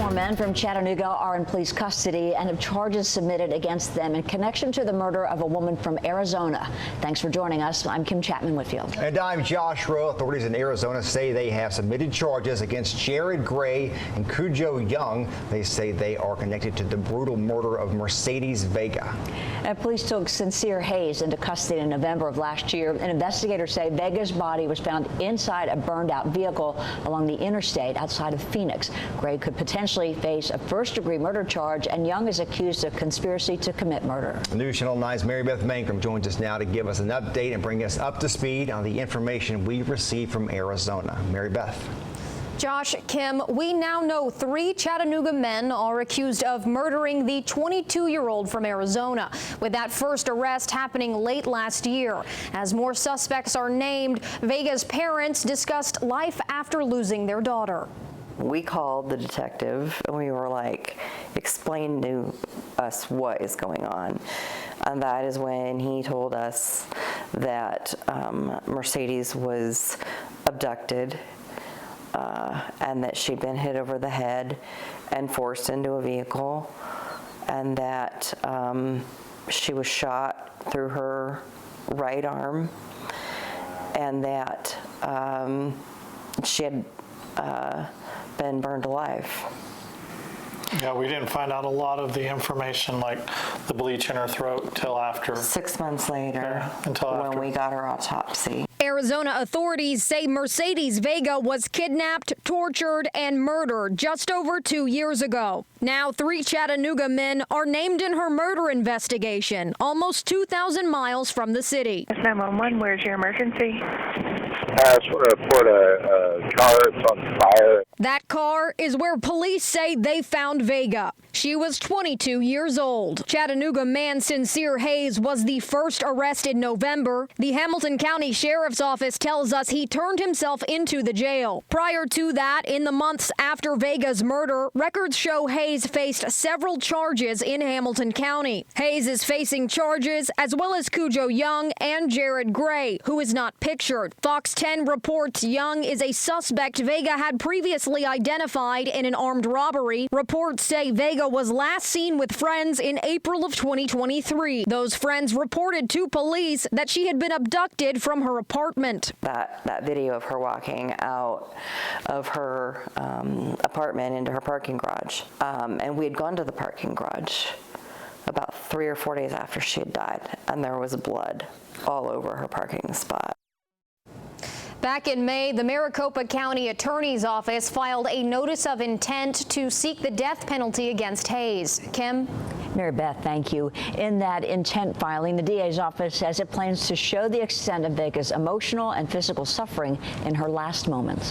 more men from Chattanooga are in police custody and have charges submitted against them in connection to the murder of a woman from Arizona. Thanks for joining us. I'm Kim Chapman-Whitfield. And I'm Josh Rowe. Authorities in Arizona say they have submitted charges against Jared Gray and Cujo Young. They say they are connected to the brutal murder of Mercedes Vega. And police took Sincere Hayes into custody in November of last year. And investigators say Vega's body was found inside a burned-out vehicle along the interstate outside of Phoenix. Gray could potentially face a first-degree murder charge, and Young is accused of conspiracy to commit murder. News Channel 9's Mary Beth Mangrum joins us now to give us an update and bring us up to speed on the information we received from Arizona. Mary Beth. Josh, Kim, we now know 3 Chattanooga men are accused of murdering the 22-year-old from Arizona, with that first arrest happening late last year. As more suspects are named, Vega's parents discussed life after losing their daughter. We called the detective and we were like, explain to us what is going on. And that is when he told us that Mercedes was abducted and that she'd been hit over the head and forced into a vehicle, and that she was shot through her right arm, and that she had been burned alive. Yeah, we didn't find out a lot of the information, like the bleach in her throat, till after. 6 months later, Yeah, until after. when we got her autopsy. Arizona authorities say Mercedes Vega was kidnapped, tortured, and murdered just over 2 years ago. Now 3 Chattanooga men are named in her murder investigation, almost 2,000 miles from the city. 911, where's your emergency? I just want to report a car that's on fire. That car is where police say they found Vega. She was 22 years old. Chattanooga man Sincere Hayes was the first arrest in November. The Hamilton County Sheriff's Office tells us he turned himself into the jail. Prior to that, in the months after Vega's murder, records show Hayes faced several charges in Hamilton County. Hayes is facing charges as well as Cujo Young and Jared Gray, who is not pictured. Fox 10 reports Young is a suspect Vega had previously identified in an armed robbery. Reports say Vega was last seen with friends in April of 2023. Those friends reported to police that she had been abducted from her apartment. That video of her walking out of her apartment into her parking garage. And we had gone to the parking garage about 3 or 4 days after she had died, and there was blood all over her parking spot. Back in May, the Maricopa County Attorney's Office filed a notice of intent to seek the death penalty against Hayes. Kim? Mary Beth, thank you. In that intent filing, the DA's office says it plans to show the extent of Vega's emotional and physical suffering in her last moments.